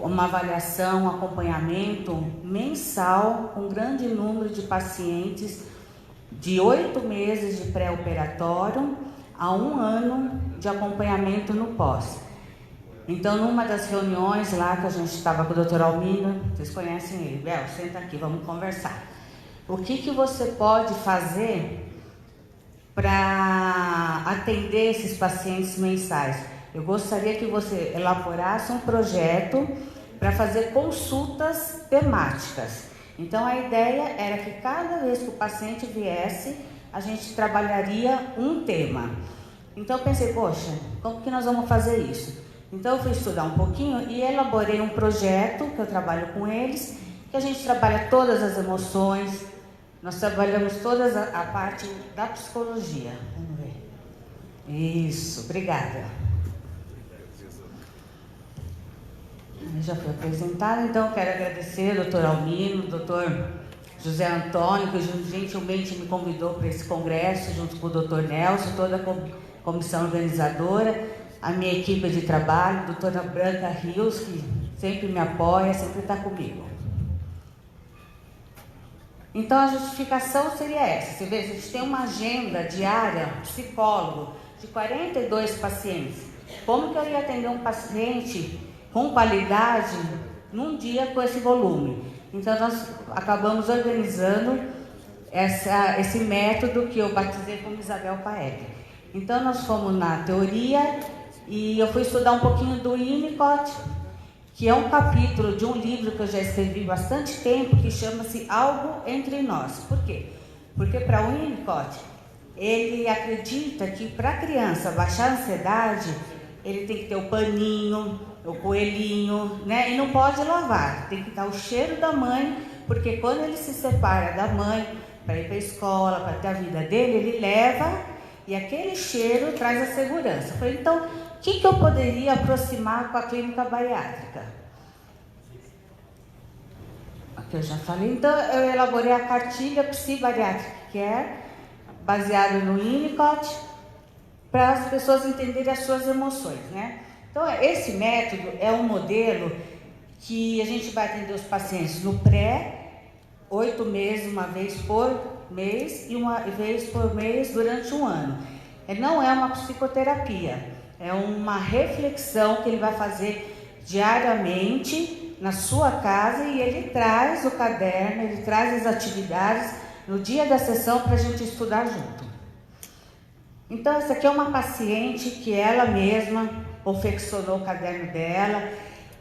uma avaliação, um acompanhamento mensal com um grande número de pacientes de 8 meses de pré-operatório a 1 ano de acompanhamento no pós. Então, numa das reuniões lá que a gente estava com o Dr. Almino, vocês conhecem ele, Bel, senta aqui, vamos conversar. O que você pode fazer para atender esses pacientes mensais? Eu gostaria que você elaborasse um projeto para fazer consultas temáticas. Então, a ideia era que cada vez que o paciente viesse, a gente trabalharia um tema. Então, eu pensei, poxa, como que nós vamos fazer isso? Então, eu fui estudar um pouquinho e elaborei um projeto, que eu trabalho com eles, que a gente trabalha todas as emoções, nós trabalhamos toda a parte da psicologia. Vamos ver. Isso, obrigada. Já foi apresentado, então eu quero agradecer ao Dr. Almino, ao Dr. José Antônio, que gentilmente me convidou para esse congresso, junto com o Dr. Nelson, toda a comissão organizadora, a minha equipe de trabalho, a doutora Branca Rios, que sempre me apoia, sempre está comigo. Então, a justificação seria essa. Você vê, a gente tem uma agenda diária, psicólogo, de 42 pacientes. Como que eu ia atender um paciente com qualidade num dia com esse volume? Então, nós acabamos organizando esse método que eu batizei como Isabel Paeg. Então, nós fomos na teoria e eu fui estudar um pouquinho do Winnicott, que é um capítulo de um livro que eu já escrevi há bastante tempo, que chama-se Algo Entre Nós. Por quê? Porque para o Winnicott, ele acredita que para a criança baixar a ansiedade, ele tem que ter o paninho, o coelhinho, né? E não pode lavar, tem que dar o cheiro da mãe, porque quando ele se separa da mãe para ir para a escola, para ter a vida dele, ele leva e aquele cheiro traz a segurança. Eu falei, então, o que eu poderia aproximar com a clínica bariátrica? Aqui eu já falei. Então, eu elaborei a cartilha Psi-Bariátrica Care, baseada no Winnicott, para as pessoas entenderem as suas emoções, né? Então, esse método é um modelo que a gente vai atender os pacientes no pré, 8 meses, uma vez por mês, e uma vez por mês durante um ano. Não é uma psicoterapia. É uma reflexão que ele vai fazer diariamente na sua casa e ele traz o caderno, ele traz as atividades no dia da sessão para a gente estudar junto. Então, essa aqui é uma paciente que ela mesma confeccionou o caderno dela,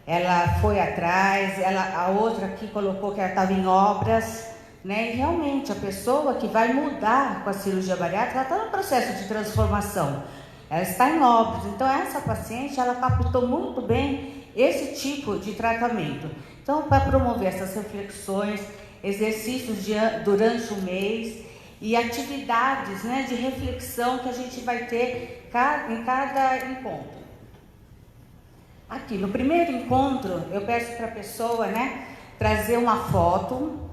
ela foi atrás, a outra aqui colocou que ela estava em obras, né? E realmente a pessoa que vai mudar com a cirurgia bariátrica, ela está no processo de transformação. Ela está em obras, então essa paciente, ela captou muito bem esse tipo de tratamento. Então, para promover essas reflexões, exercícios durante o mês e atividades, né, de reflexão que a gente vai ter em cada encontro. Aqui, no primeiro encontro, eu peço para a pessoa, né, trazer uma foto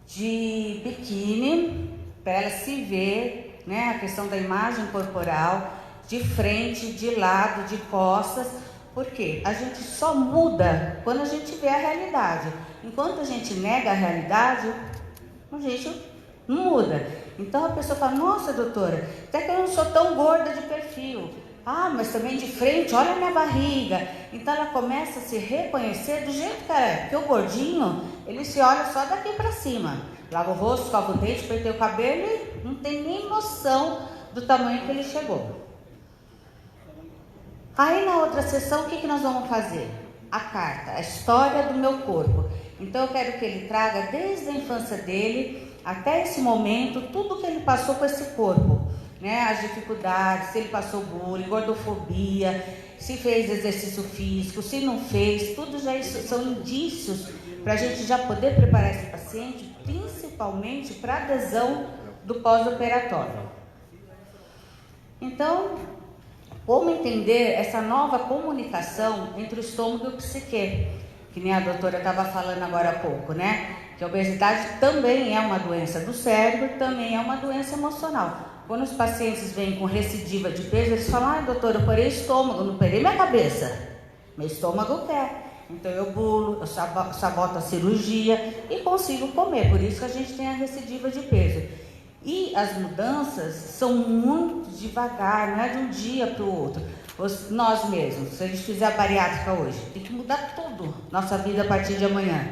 de biquíni, para ela se ver, né, a questão da imagem corporal, de frente, de lado, de costas, porque a gente só muda quando a gente vê a realidade. Enquanto a gente nega a realidade, a gente não muda. Então a pessoa fala, nossa doutora, até que eu não sou tão gorda de perfil. Ah, mas também de frente, olha a minha barriga. Então ela começa a se reconhecer do jeito que ela é. Porque o gordinho, ele se olha só daqui para cima. Lava o rosto, escova o dente, penteia o cabelo e não tem nem noção do tamanho que ele chegou. Aí na outra sessão, o que nós vamos fazer? A carta, a história do meu corpo. Então eu quero que ele traga desde a infância dele até esse momento, tudo que ele passou com esse corpo, né? As dificuldades, se ele passou bullying, gordofobia, se fez exercício físico, se não fez, tudo já isso são indícios para a gente já poder preparar esse paciente, principalmente para adesão do pós-operatório. Então, como entender essa nova comunicação entre o estômago e o psique, que nem a doutora estava falando agora há pouco, né? Que a obesidade também é uma doença do cérebro, também é uma doença emocional. Quando os pacientes vêm com recidiva de peso, eles falam, doutora, eu parei o estômago, não parei minha cabeça. Meu estômago quer. Então eu bulo, eu saboto a cirurgia e consigo comer, por isso que a gente tem a recidiva de peso. E as mudanças são muito devagar, não é de um dia para o outro. Nós mesmos, se a gente fizer a bariátrica hoje, tem que mudar tudo, nossa vida a partir de amanhã.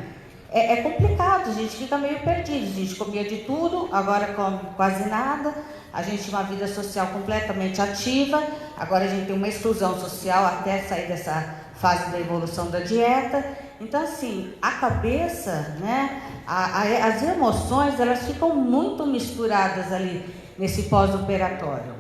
É complicado, a gente fica meio perdido, a gente comia de tudo, agora come quase nada, a gente tem uma vida social completamente ativa, agora a gente tem uma exclusão social até sair dessa fase da evolução da dieta. Então assim, a cabeça, né, as emoções, elas ficam muito misturadas ali nesse pós-operatório.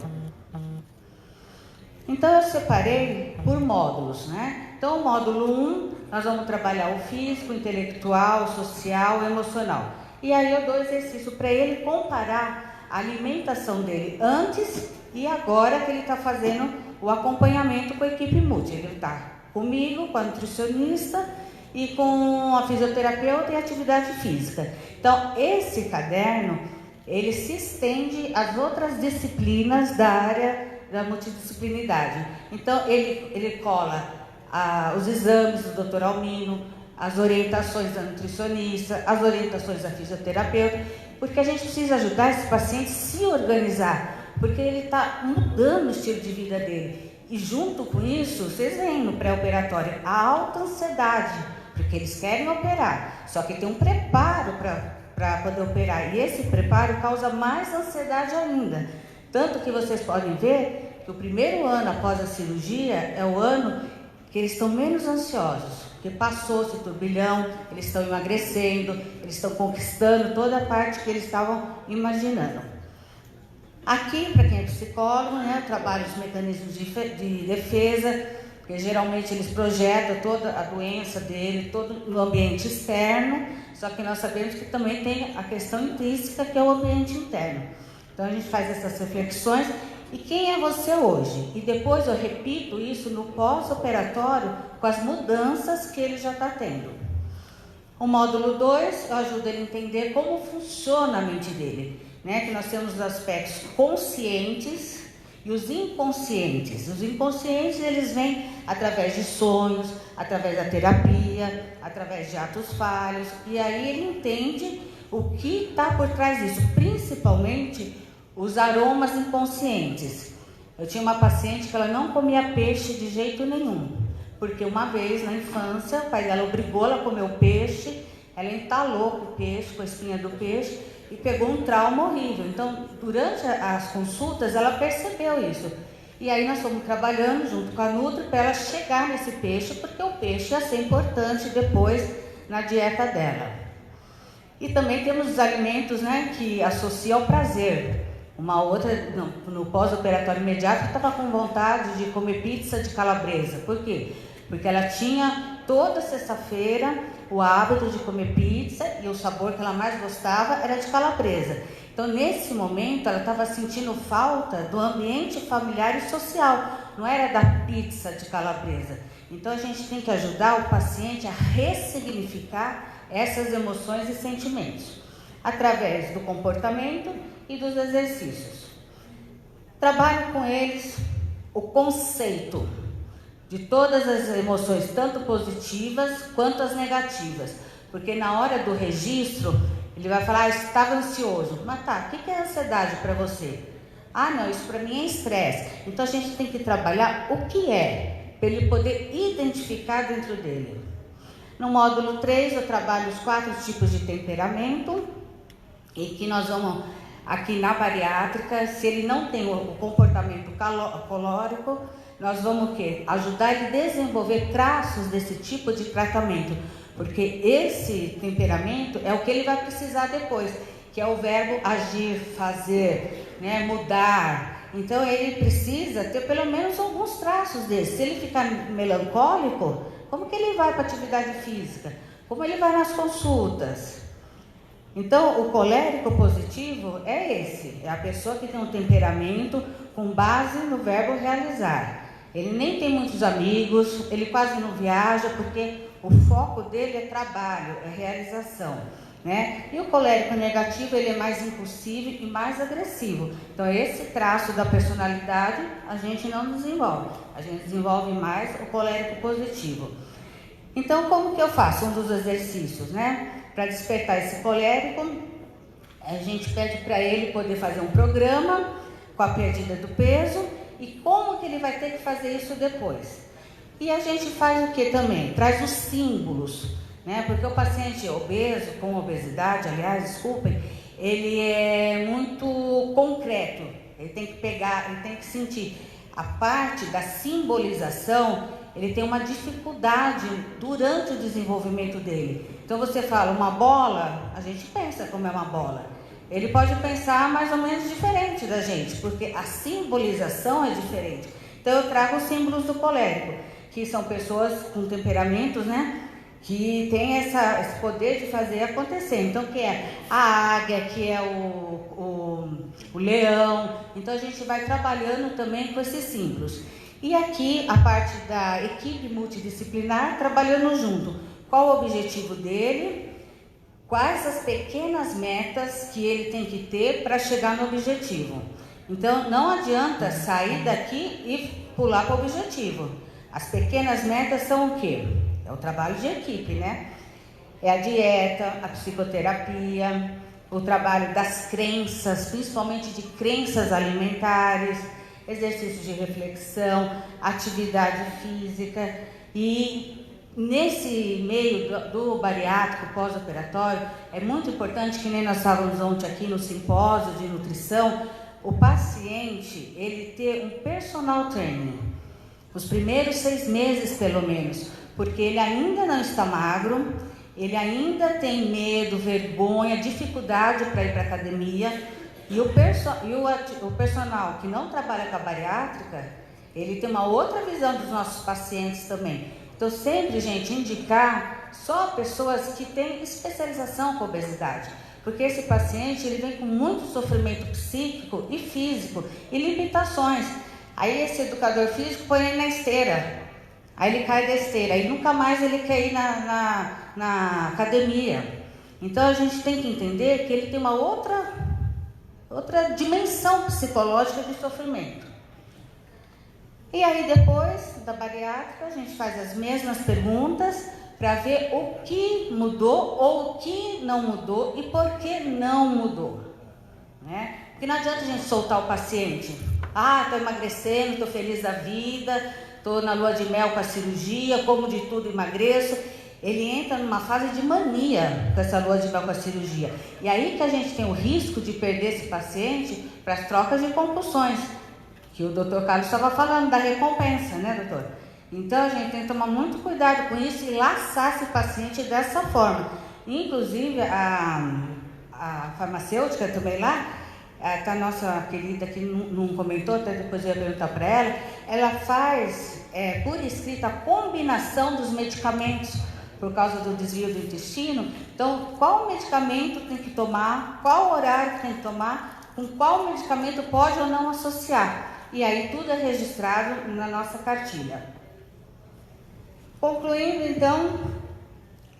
Então eu separei por módulos, né? Então o módulo 1, nós vamos trabalhar o físico, o intelectual, o social, o emocional. E aí eu dou exercício para ele comparar a alimentação dele antes e agora que ele está fazendo o acompanhamento com a equipe multi. Ele está comigo, com a nutricionista e com a fisioterapeuta e a atividade física. Então esse caderno, ele se estende às outras disciplinas da área da multidisciplinidade. Então ele cola os exames do Dr. Almino, as orientações da nutricionista, as orientações da fisioterapeuta, porque a gente precisa ajudar esse paciente a se organizar, porque ele está mudando o estilo de vida dele. E junto com isso, vocês veem no pré-operatório a alta ansiedade, porque eles querem operar, só que tem um preparo para poder operar, e esse preparo causa mais ansiedade ainda. Tanto que vocês podem ver que o primeiro ano após a cirurgia é o ano que eles estão menos ansiosos, porque passou esse turbilhão, eles estão emagrecendo, eles estão conquistando toda a parte que eles estavam imaginando. Aqui, para quem é psicólogo, né, eu trabalho os mecanismos de defesa, porque geralmente eles projetam toda a doença dele, todo no ambiente externo, só que nós sabemos que também tem a questão intrínseca, que é o ambiente interno. Então a gente faz essas reflexões. E quem é você hoje? E depois eu repito isso no pós-operatório com as mudanças que ele já está tendo. O módulo 2, eu ajudo ele a entender como funciona a mente dele, né? Que nós temos os aspectos conscientes e os inconscientes. Os inconscientes, eles vêm através de sonhos, através da terapia, através de atos falhos, e aí ele entende o que está por trás disso, principalmente os aromas inconscientes. Eu tinha uma paciente que ela não comia peixe de jeito nenhum, porque uma vez na infância, o pai dela obrigou ela a comer o peixe, ela entalou com o peixe, com a espinha do peixe, e pegou um trauma horrível. Então, durante as consultas, ela percebeu isso. E aí nós fomos trabalhando junto com a Nutri para ela chegar nesse peixe, porque o peixe ia ser importante depois na dieta dela. E também temos os alimentos, né, que associam ao prazer. Uma outra, no pós-operatório imediato, estava com vontade de comer pizza de calabresa. Por quê? Porque ela tinha toda sexta-feira o hábito de comer pizza e o sabor que ela mais gostava era de calabresa. Então, nesse momento, ela estava sentindo falta do ambiente familiar e social, não era da pizza de calabresa. Então, a gente tem que ajudar o paciente a ressignificar essas emoções e sentimentos, através do comportamento e dos exercícios. Trabalho com eles o conceito de todas as emoções, tanto positivas quanto as negativas, porque na hora do registro ele vai falar, estava ansioso, mas tá, o que é ansiedade para você? Ah não, isso para mim é estresse. Então a gente tem que trabalhar o que é, para ele poder identificar dentro dele. No módulo 3 eu trabalho os 4 tipos de temperamento, e que nós vamos aqui na bariátrica, se ele não tem o comportamento colórico, nós vamos o quê? Ajudar ele a desenvolver traços desse tipo de tratamento, porque esse temperamento é o que ele vai precisar depois, que é o verbo agir, fazer, né, mudar. Então ele precisa ter pelo menos alguns traços desses. Se ele ficar melancólico, como que ele vai para a atividade física? Como ele vai nas consultas? Então, o colérico positivo é esse, é a pessoa que tem um temperamento com base no verbo realizar. Ele nem tem muitos amigos, ele quase não viaja, porque o foco dele é trabalho, é realização, né? E o colérico negativo, ele é mais impulsivo e mais agressivo. Então, esse traço da personalidade a gente não desenvolve, a gente desenvolve mais o colérico positivo. Então, como que eu faço? Um dos exercícios, né? Para despertar esse colérico, a gente pede para ele poder fazer um programa com a perdida do peso e como que ele vai ter que fazer isso depois. E a gente faz o que também? Traz os símbolos, né? Porque o paciente obeso, com obesidade, aliás, desculpem, ele é muito concreto, ele tem que pegar, ele tem que sentir. A parte da simbolização, ele tem uma dificuldade durante o desenvolvimento dele. Então você fala uma bola, a gente pensa como é uma bola. Ele pode pensar mais ou menos diferente da gente, porque a simbolização é diferente. Então eu trago os símbolos do colérico, que são pessoas com temperamentos, né? Que tem esse poder de fazer acontecer. Então, que é a águia, que é o leão. Então, a gente vai trabalhando também com esses símbolos. E aqui, a parte da equipe multidisciplinar, trabalhando junto. Qual o objetivo dele? Quais as pequenas metas que ele tem que ter para chegar no objetivo? Então, não adianta sair daqui e pular para o objetivo. As pequenas metas são o quê? É o trabalho de equipe, né? É a dieta, a psicoterapia, o trabalho das crenças, principalmente de crenças alimentares, exercício de reflexão, atividade física. E nesse meio do bariátrico pós-operatório, é muito importante, que nem nós estávamos ontem aqui no simpósio de nutrição, o paciente, ele ter um personal training, os primeiros 6 meses pelo menos, porque ele ainda não está magro, ele ainda tem medo, vergonha, dificuldade para ir para a academia, e o personal que não trabalha com a bariátrica, ele tem uma outra visão dos nossos pacientes também. Então sempre, gente, indicar só pessoas que têm especialização com obesidade, porque esse paciente, ele vem com muito sofrimento psíquico e físico e limitações. Aí esse educador físico põe ele na esteira, aí ele cai da esteira, e nunca mais ele quer ir na academia. Então a gente tem que entender que ele tem uma outra dimensão psicológica de sofrimento. E aí depois da bariátrica a gente faz as mesmas perguntas para ver o que mudou ou o que não mudou e por que não mudou, né? Porque não adianta a gente soltar o paciente. Estou emagrecendo, estou feliz da vida, estou na lua de mel com a cirurgia, como de tudo, emagreço. Ele entra numa fase de mania com essa lua de mel com a cirurgia. E aí que a gente tem o risco de perder esse paciente para as trocas de compulsões, que o Dr. Carlos estava falando da recompensa, né, doutor? Então a gente tem que tomar muito cuidado com isso e laçar esse paciente dessa forma. Inclusive a farmacêutica também lá, tá a nossa querida que não comentou, até depois eu ia perguntar para ela faz por escrito a combinação dos medicamentos por causa do desvio do intestino. Então, qual medicamento tem que tomar, qual horário que tem que tomar, com qual medicamento pode ou não associar. E aí tudo é registrado na nossa cartilha. Concluindo, então,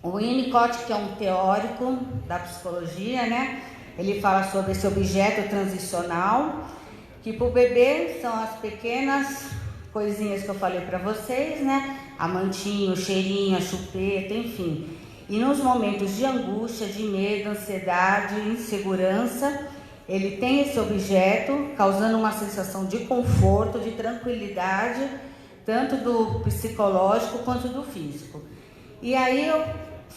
o Winnicott, que é um teórico da psicologia, né? Ele fala sobre esse objeto transicional, que para o bebê são as pequenas coisinhas que eu falei para vocês, né? A mantinha, o cheirinho, a chupeta, enfim. E nos momentos de angústia, de medo, ansiedade, insegurança, ele tem esse objeto causando uma sensação de conforto, de tranquilidade, tanto do psicológico quanto do físico. E aí eu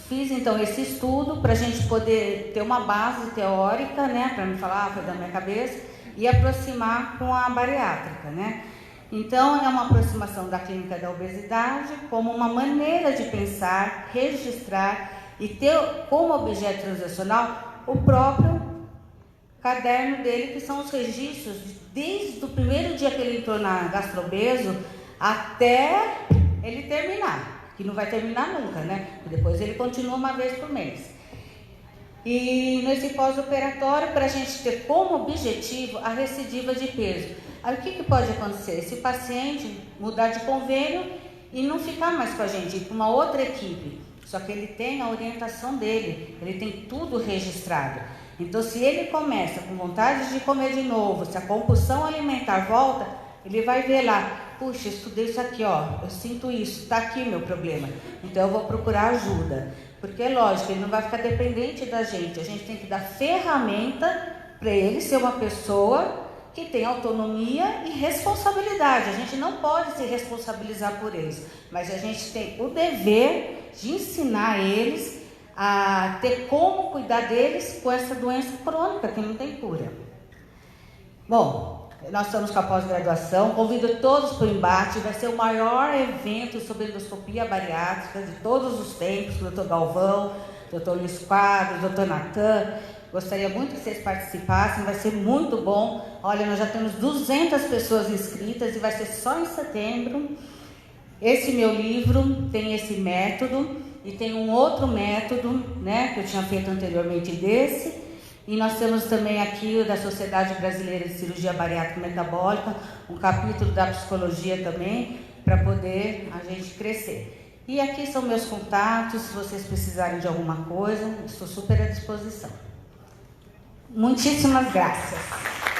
fiz então esse estudo para a gente poder ter uma base teórica, né, para não falar foi da minha cabeça, e aproximar com a bariátrica, né? Então é uma aproximação da clínica da obesidade como uma maneira de pensar, registrar e ter como objeto transacional o próprio caderno dele, que são os registros desde o primeiro dia que ele entrou na Gastrobeso até ele terminar, que não vai terminar nunca, né? Depois ele continua uma vez por mês. E nesse pós-operatório, para a gente ter como objetivo a recidiva de peso. Aí o que pode acontecer? Esse paciente mudar de convênio e não ficar mais com a gente, ir para uma outra equipe. Só que ele tem a orientação dele, ele tem tudo registrado. Então, se ele começa com vontade de comer de novo, se a compulsão alimentar volta, ele vai ver lá, puxa, estudei isso aqui, ó, eu sinto isso, está aqui o meu problema, então eu vou procurar ajuda. Porque é lógico, ele não vai ficar dependente da gente, a gente tem que dar ferramenta para ele ser uma pessoa que tem autonomia e responsabilidade. A gente não pode se responsabilizar por eles, mas a gente tem o dever de ensinar eles a ter como cuidar deles com essa doença crônica que não tem cura. Bom, nós estamos com a pós-graduação, convido todos para o embate, vai ser o maior evento sobre endoscopia bariátrica de todos os tempos, o Dr. Galvão, Dr. Luiz Quadros, Dr. Natan. Gostaria muito que vocês participassem, vai ser muito bom. Olha, nós já temos 200 pessoas inscritas e vai ser só em setembro. Esse meu livro tem esse método e tem um outro método, né, que eu tinha feito anteriormente desse. E nós temos também aqui o da Sociedade Brasileira de Cirurgia Bariátrica e Metabólica, um capítulo da psicologia também, para poder a gente crescer. E aqui são meus contatos, se vocês precisarem de alguma coisa, estou super à disposição. Muitíssimas graças.